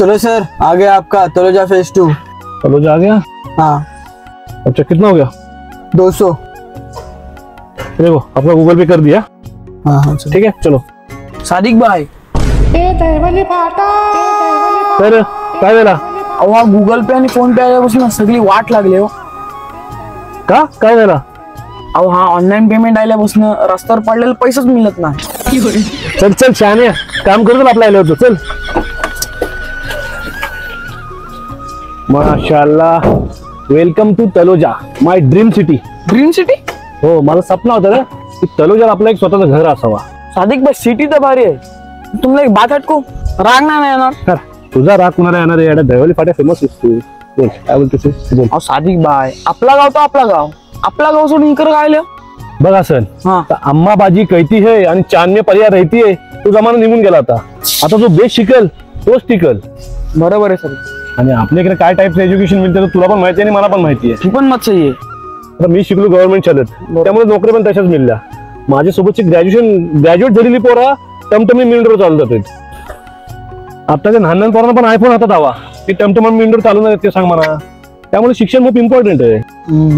चलो सर, आ गया आपका तलोजा फेज 2। तलोजा आ गया? हाँ। अच्छा कितना हो गया? 200। देखो आपका गूगल पे कर दिया। हाँ हाँ ठीक है चलो। सादिक भाई तर काय झाला? अहो गूगल पे आणि फोन पे आल्यापासून सगळी वाट लागली हो। का काय झाला? अहो हा ऑनलाईन पेमेंट आल्यापासून रस्त्यावर पडलेला पैसाच मिळत नाही। चल चल शहाणे काम करतो आपला आलं होतं चल। माशाल्लाह, welcome to Taloja, my dream city. Dream city? हो, माझा सपना होता ना की तलोजाला आपलं एक स्वतःचं घर असावा। सादिक भाई सिटी तर भारी आहे, तुम्हाला एक बात हटको, राग नाही येणार? तुझा राग कुणाला येणार आहे? येड्या दहिवली फाट्या फेमस असतो। बोल काय बोलतोस? बोल। अहो सादिक भाई, आपला गाव तर आपला गाव, आपला गाव सोडून इकडे काय? बघ असन अम्मा बाजी कहती है आणि चांदने पर्याय रहती है, तो जमाना निघून गेला आता। आता जो बेस शिकल तोच टिकल। बरोबर आहे सर। आणि आपल्याकडे काय टाइपचं एज्युकेशन मिळतं तुला पण माहिती आहे आणि मला पण माहिती आहे। ही पण मत सही आहे। आता मी शिकलो गव्हर्नमेंट शाळेत, त्यामुळे नोकरी पण तशाच मिळल्या। माझ्यासोबतची ग्रॅज्युएट झालेली पोरा टमटमी मिनिटवर चालू जातात। आताच्या लहान पोरांना पण आयफोन हातात हवा, ती टमटम मिनिटवर चालू नाही ते सांग मला। त्यामुळे शिक्षण खूप इम्पॉर्टंट आहे।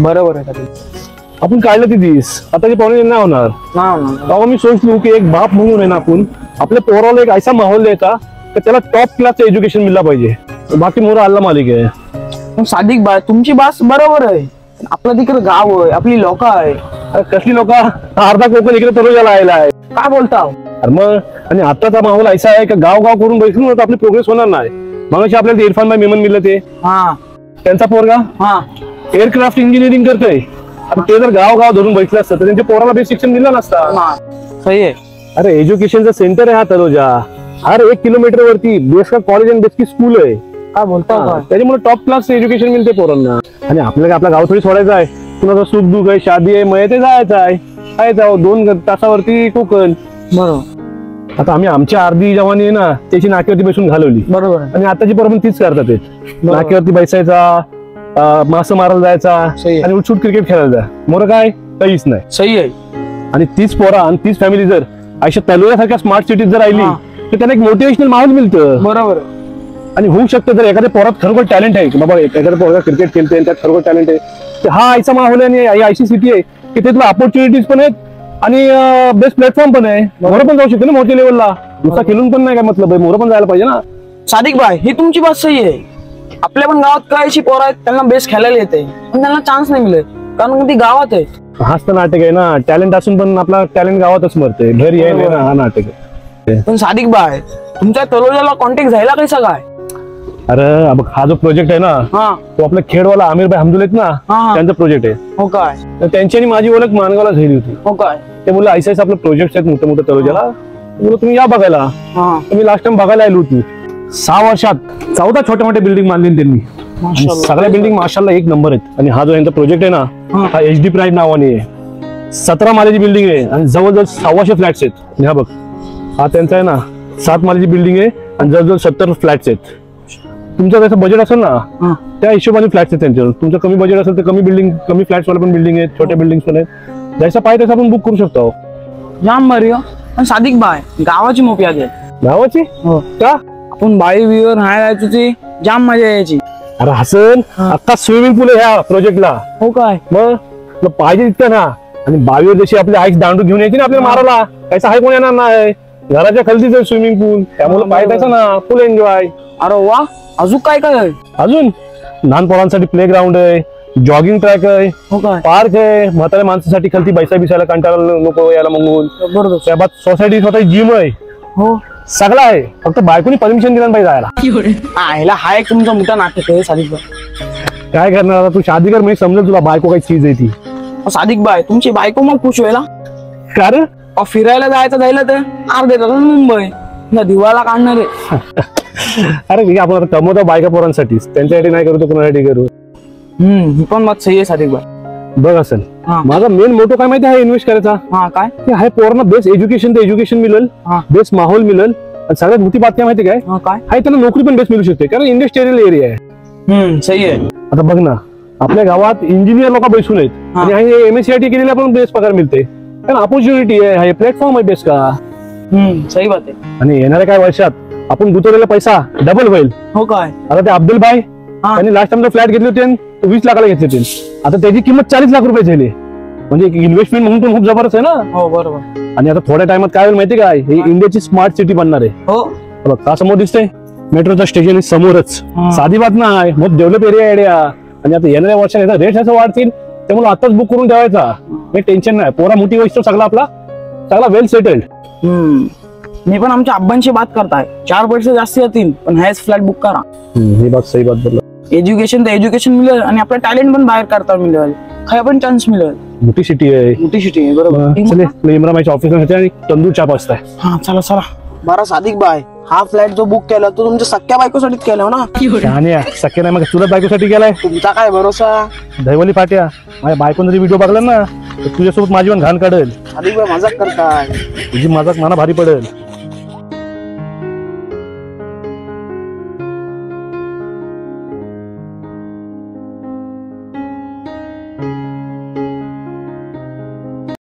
बरोबर आहे। आपण काढलं ती दिस, आता ते पाहुणे नाही होणार। तेव्हा मी सोचलो की एक बाप म्हणून आहे ना आपण आपल्या पोराला एक ऐसा माहोल द्यायचा तर त्याला टॉप क्लासचं एज्युकेशन मिळलं पाहिजे। बाकी मोर अल्लाह मालिक आहे। सादिक भाई तुमची बात बरोबर आहे, आपलं तिकडे गाव आहे, आपली लोक आहे। कसली लोक? अर्धा कोकण इकडे तलोजाला आलेला आहे। काय बोलता? मग आणि आताचा माहोल ऐसा आहे का गाव गाव करून बसलो तर आपली प्रोग्रेस होणार नाही। मग आपल्याला इरफान भाई मेमन मिळलं ते, त्यांचा पोरगा एअरक्राफ्ट इंजिनिअरिंग करतोय। आता ते जर गाव गाव धरून बसले असतं तर त्यांच्या पोराला बेस शिक्षण दिलं नसतं। सही आहे। अरे एज्युकेशनचा सेंटर आहे हा तलोजा, हर 1 किलोमीटर वरती बेस का कॉलेज आणि बेस की स्कूल आहे। काय बोलता? त्याच्यामुळे टॉप क्लास एज्युकेशन मिळते पोरांना। आणि आपल्याला आपला गाव थोडी सोडायचं आहे, कुणाचं सुख दुःख आहे, शादी आहे, मय ते जायचं आहे, काय जाऊ 2 तासावरती कोकण। बरोबर। आता आम्ही आमच्या अर्धी जवानी आहे ना त्याची नाक्यावरती बसून घालवली। बरोबर। आणि आताची पोरं पण तीच करतात, नाक्यावरती बसायचा, मासं मारायला जायचा आणि उठसूट क्रिकेट खेळायला जा। मोर काय काहीच नाही। सही आहे। आणि तीच पोरा आणि तीच फॅमिली जर अशा तलोजासारख्या स्मार्ट सिटीत जर राहिली तर त्यांना एक मोटिवेशनल माहोल मिळतं। बरोबर। आणि होऊ शकतं जर एखाद्या पोरात खरोखर टॅलेंट आहे की बाबा एखाद्या पोराला क्रिकेट खेळते त्यात खरोखर टॅलेंट आहे तर हा ऐसा माहोल आहे आणि अशी सिटी आहे की तिथला ऑपॉर्च्युनिटीज पण आहेत आणि बेस्ट प्लॅटफॉर्म पण आहे। मोर पण जाऊ शकते ना मोठ्या लेवलला, नुसता खेळून पण नाही काय मतलब आहे, मोर पण जायला पाहिजे ना। सादिक भाई ही तुमची बात सही आहे, आपल्या पण गावात काय अशी पोरं आहेत त्यांना बेस्ट खेळायला येते पण त्यांना चान्स नाही मिळत कारण ती गावात आहे। हाच तर नाटक आहे ना, टॅलेंट असून पण आपला टॅलेंट गावातच मरते, घरी यायला ना, हा नाटक आहे। पण सादिक भाई तुमच्या तलोजाला कॉन्टॅक्ट झाला कैसा काय? अरे हा जो प्रोजेक्ट आहे ना तो आपला खेडवाला आमिर भाई हमदुल आहेत ना त्यांचा प्रोजेक्ट आहे। हो काय? तर त्यांची आणि माझी ओळख मानगावला झाली होती। हो काय? ते बोलले ऐसा आपलं प्रोजेक्ट आहेत मोठे मोठे तलोजाला, बोललो तुम्ही या बघायला। मी लास्ट टाइम बघायला आलो होती। 6 वर्षात 14 छोट्या मोठ्या बिल्डिंग बांधली त्यांनी, सगळ्या बिल्डिंग माशाल्लाह एक नंबर आहेत। आणि हा जो यांचा प्रोजेक्ट आहे ना हा HD प्राईड नावाने आहे। 17 माळ्याची बिल्डिंग आहे आणि जवळजवळ 600 फ्लॅट्स आहेत। हा बघ हा त्यांचा आहे ना 7 माळ्याची बिल्डिंग आहे आणि जवळजवळ 70 फ्लॅट्स आहेत। तुमचं जसं बजेट असेल ना त्या हिशोबाने फ्लॅट्स आहेत त्यांच्यावर। तुमचं कमी बजेट असेल तर कमी बिल्डिंग कमी फ्लॅट्स वाले पण बिल्डिंग आहेत, छोट्या बिल्डिंग पण आहेत, जसा पाहिजे तसं आपण बुक करू शकतो। जाम भारी हो। पण सादिक भाई गावाची मोप याद आहे। गावाची? का? आपण बाई विवर राहायला जायचो ती जाम मजा यायची। अरे हसन आता स्विमिंग पूल आहे ह्या प्रोजेक्टला। हो काय? मग पाहिजे तिथं ना, आणि बावीवर जशी आपली आईस दांडू घेऊन यायची ना आपल्याला मारायला, कैसा आहे कोण येणार नाही, घराच्या खालतीच स्विमिंग पूल, त्यामुळे पाहिजे ना फुल एन्जॉय। अरे वा, अजून काय काय आहे? अजून लहान पोरांसाठी प्ले ग्राउंड आहे, जॉगिंग ट्रॅक आहे, पार्क आहे, म्हाताऱ्या माणसासाठी खालती बैसा बिसायला कंटाळा नको यायला म्हणून। बरोबर। त्याबाद सोसायटी स्वतः जिम आहे, हो सगळं आहे, फक्त बायकोनी परमिशन दिलं पाहिजे जायला। आयला हा एक तुमचा मोठा नाटक आहे सादिक भाई। काय करणार आता, तू शादी कर मी समजेल तुला बायको काय चीज आहे ती। सादिक भाई तुमची बायको मग खुश व्हायला का रे? फिरायला जायचं जायला तर अर्धे तास मुंबई दिवाला काढणार आहे। अरे आपण आता कमवतो बायका पोरांसाठी, त्यांच्यासाठी नाही करू तर कोणासाठी करू। पण मत सही आहे सादिक भाई। बघ असेल माझा मेन मोटो काय माहिती आहे इन्व्हेस्ट करायचा। काय आहे? पोरांना बेस्ट एज्युकेशन तर एज्युकेशन मिळेल, बेस्ट माहोल मिळेल, आणि सगळ्यात मोठी बात काय माहिती काय आहे, त्यांना नोकरी पण बेस्ट मिळू शकते कारण इंडस्ट्रियल एरिया आहे। सही आहे। आता बघ ना आपल्या गावात इंजिनियर लोक बसून आहेत आणि MSCIT केलेला पण बेस्ट पगार मिळते, कारण ऑपॉर्च्युनिटी आहे, प्लॅटफॉर्म आहे बेस्ट का। सही बात आहे। आणि येणाऱ्या काय वर्षात आपण गुंतवलेला पैसा डबल होईल. हो काय? आता ते अब्दुल भाई त्यांनी लास्ट टाइम जो फ्लॅट घेतले होते ते 20 लाखाला घेतले होते. आता त्याची किंमत 40 लाख रुपये झाली. म्हणजे इन्व्हेस्टमेंट म्हणून पण खूप जबरदस्त आहे ना. हो बरोबर. आणि आता थोड्या टाइमात काय होईल माहिती काय, ही इंडियाची स्मार्ट सिटी बनणार आहे. हो बघ का समोर दिसतंय मेट्रोचं स्टेशन समोरच. साधी बात नाही, मग डेव्हलप एरिया एरिया. आणि आता येणाऱ्या वर्षात रेट असं वाढतील, त्यामुळे आताच बुक करून ठेवायचा. काही टेन्शन नाही. पोरा मोठी गोष्ट सगळा आपला सगळा वेल सेटल्ड. मी पण आमच्या आब्बांशी बात करताय. 4 पैसे जास्त येतील पण हायच फ्लॅट बुक करा. ही बात सही बात बोलला. एज्युकेशन तर एज्युकेशन मिळेल आणि आपला टॅलेंट पण बाहेर काढता मिळेल. काय पण चान्स मिळेल. मोठी सिटी आहे. मोठी सिटी आहे बरोबर. इम्रामाईच्या ऑफिसला आणि तंदूर चहा पाचताय. हा चला चला. बरं सादिक बाय, हा फ्लॅट जो बुक केला तो तुमच्या सख्या बायकोसाठीच केला ना? शहाण्या सख्या नाही, मग चुलत बायकोसाठी गेलाय. तुमचा काय भरोसा? दहिवली फाट्या माझ्या बायकोन जरी व्हिडिओ बघला ना तर तुझ्यासोबत माझी पण घाण काढेल. सादिक बाय मजाक करताय. तुझी मजाक मला भारी पडेल.